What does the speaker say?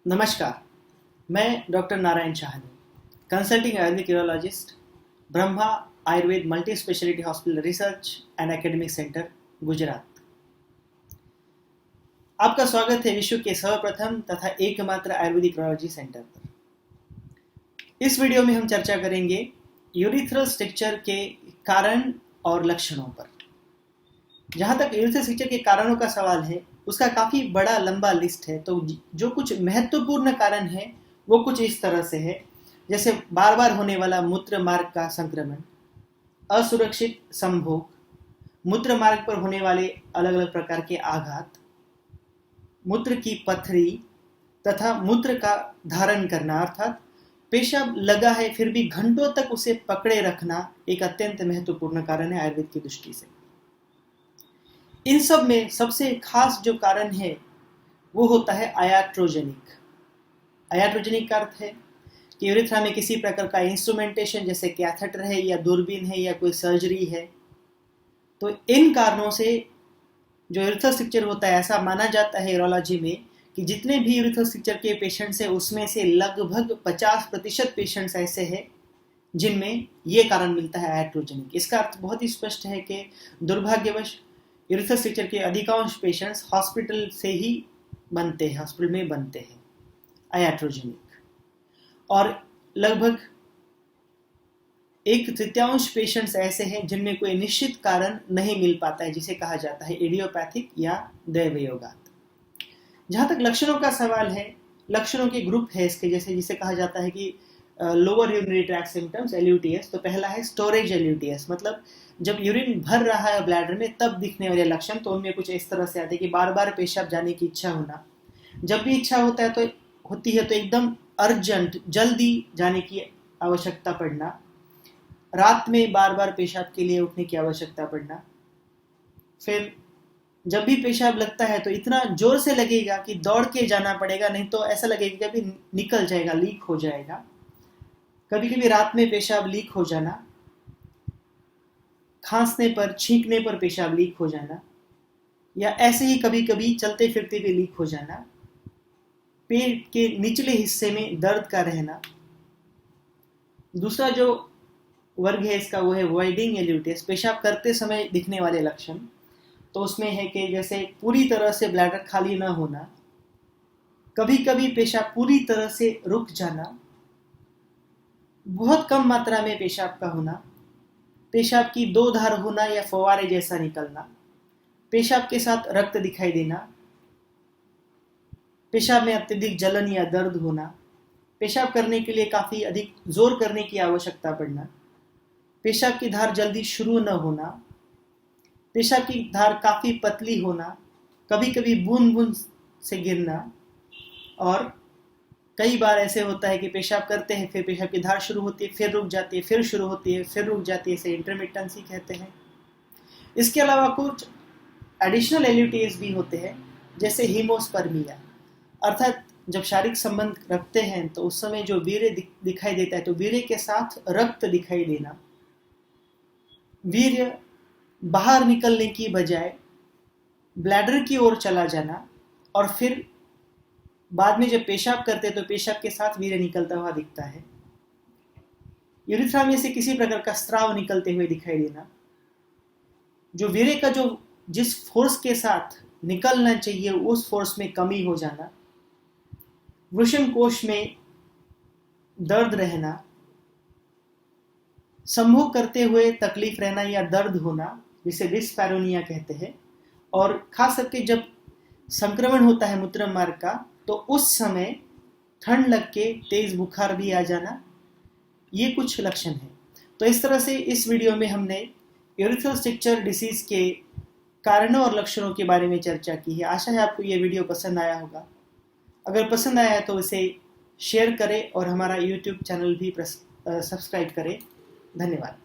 नमस्कार, मैं doctor Narayan Shahani, consulting Ayurvedic urologist, Brahma Ayurveda multi speciality hospital research and academic centre, Gujarat. आपका स्वागत है विश्व के सर्वप्रथम तथा एकमात्र आयुर्वेदिक यूरोलॉजी सेंटर पर। इस वीडियो में हम चर्चा करेंगे यूरिथ्रल स्ट्रक्चर के कारण और लक्षणों पर। जहाँ तक यूरिथ्रल स्ट्रक्चर के कारणों का सवाल है, उसका काफ़ी बड़ा लंबा लिस्ट है। तो जो कुछ महत्वपूर्ण कारण है वो कुछ इस तरह से है, जैसे बार बार होने वाला मूत्र मार्ग का संक्रमण, असुरक्षित संभोग, मूत्र मार्ग पर होने वाले अलग अलग प्रकार के आघात, मूत्र की पथरी तथा मूत्र का धारण करना, अर्थात पेशाब लगा है फिर भी घंटों तक उसे पकड़े रखना एक अत्यंत महत्वपूर्ण कारण है आयुर्वेद की दृष्टि से। इन सब में सबसे खास जो कारण है वो होता है आयाट्रोजेनिक। आयाट्रोजेनिक का अर्थ है कि यूरिथ्रा में किसी प्रकार का इंस्ट्रूमेंटेशन, जैसे कैथेटर है या दूरबीन है या कोई सर्जरी है, तो इन कारणों से जो यूरिथ्रल स्ट्रक्चर होता है, ऐसा माना जाता है यूरोलॉजी में कि जितने भी यूरिथ्रल स्ट्रक्चर के पेशेंट्स हैं उसमें से लगभग 50% पेशेंट्स ऐसे हैं जिनमें ये कारण मिलता है आयाट्रोजेनिक। इसका अर्थ बहुत ही स्पष्ट है कि दुर्भाग्यवश यूरिथ्रल स्ट्रक्चर के अधिकांश पेशेंट्स हॉस्पिटल से ही बनते हैं, हॉस्पिटल में बनते हैं आयाट्रोजेनिक। और लगभग 1/3 पेशेंट्स ऐसे हैं जिनमें कोई निश्चित कारण नहीं मिल पाता है, जिसे कहा जाता है इडियोपैथिक या दैवयोगात। जहाँ तक लक्षणों का सवाल है, लक्षणों के ग्रुप है इसके, जैसे जिसे कहा जाता है कि lower urinary tract symptoms, LUTS। तो पहला है स्टोरेज LUTS, मतलब जब यूरिन भर रहा है ब्लैडर में तब दिखने वाले लक्षण। तो उनमें कुछ इस तरह से आते हैं कि बार बार पेशाब जाने की इच्छा होना, जब भी इच्छा होता है तो होती है तो एकदम अर्जेंट जल्दी जाने की आवश्यकता पड़ना, रात में बार बार पेशाब के लिए उठने की आवश्यकता पड़ना, फिर जब भी पेशाब लगता है तो इतना जोर से लगेगा कि दौड़ के जाना पड़ेगा, नहीं तो ऐसा लगेगा कि अभी निकल जाएगा, लीक हो जाएगा। कभी कभी रात में पेशाब लीक हो जाना, खांसने पर छींकने पर पेशाब लीक हो जाना, या ऐसे ही कभी कभी चलते फिरते भी लीक हो जाना, पेट के निचले हिस्से में दर्द का रहना। दूसरा जो वर्ग है इसका वो है वॉइडिंग LUTS, पेशाब करते समय दिखने वाले लक्षण। तो उसमें है कि जैसे पूरी तरह से ब्लैडर खाली ना होना, कभी कभी पेशाब पूरी तरह से रुक जाना, बहुत कम मात्रा में पेशाब का होना, पेशाब की 2 धार होना या फव्वारे जैसा निकलना, पेशाब के साथ रक्त दिखाई देना, पेशाब में अत्यधिक जलन या दर्द होना, पेशाब करने के लिए काफ़ी अधिक जोर करने की आवश्यकता पड़ना, पेशाब की धार जल्दी शुरू न होना, पेशाब की धार काफ़ी पतली होना, कभी कभी बूंद बूंद से गिरना, और कई बार ऐसे होता है कि पेशाब करते हैं फिर पेशाब की धार शुरू होती है, फिर रुक जाती है, फिर शुरू होती है, फिर रुक जाती है, इसे इंटरमिटेंसी कहते हैं। इसके अलावा कुछ एडिशनल LUTS भी होते हैं, जैसे हीमोस्पर्मिया, अर्थात जब शारीरिक संबंध रखते हैं तो उस समय जो वीर्य दिखाई देता है, तो वीर्य के साथ रक्त दिखाई देना, वीर्य बाहर निकलने की बजाय ब्लैडर की ओर चला जाना, और फिर बाद में जब पेशाब करते तो पेशाब के साथ वीर्य निकलता हुआ दिखता है। यूरिथ्रा में से किसी प्रकार का स्राव निकलते हुए दिखाई देना, जो वीर्य का जो जिस फोर्स के साथ निकलना चाहिए उस फोर्स में कमी हो जाना, वृषण कोश में दर्द रहना, संभोग करते हुए तकलीफ रहना या दर्द होना, जिसे डिस्पैरोनिया कहते हैं। और खास करके जब संक्रमण होता है मूत्र मार्ग का, तो उस समय ठंड लग के तेज बुखार भी आ जाना, ये कुछ लक्षण हैं। तो इस तरह से इस वीडियो में हमने यूरिथ्रल स्ट्रक्चर डिसीज के कारणों और लक्षणों के बारे में चर्चा की है। आशा है आपको ये वीडियो पसंद आया होगा। अगर पसंद आया है तो इसे शेयर करें और हमारा YouTube चैनल भी सब्सक्राइब करें। धन्यवाद।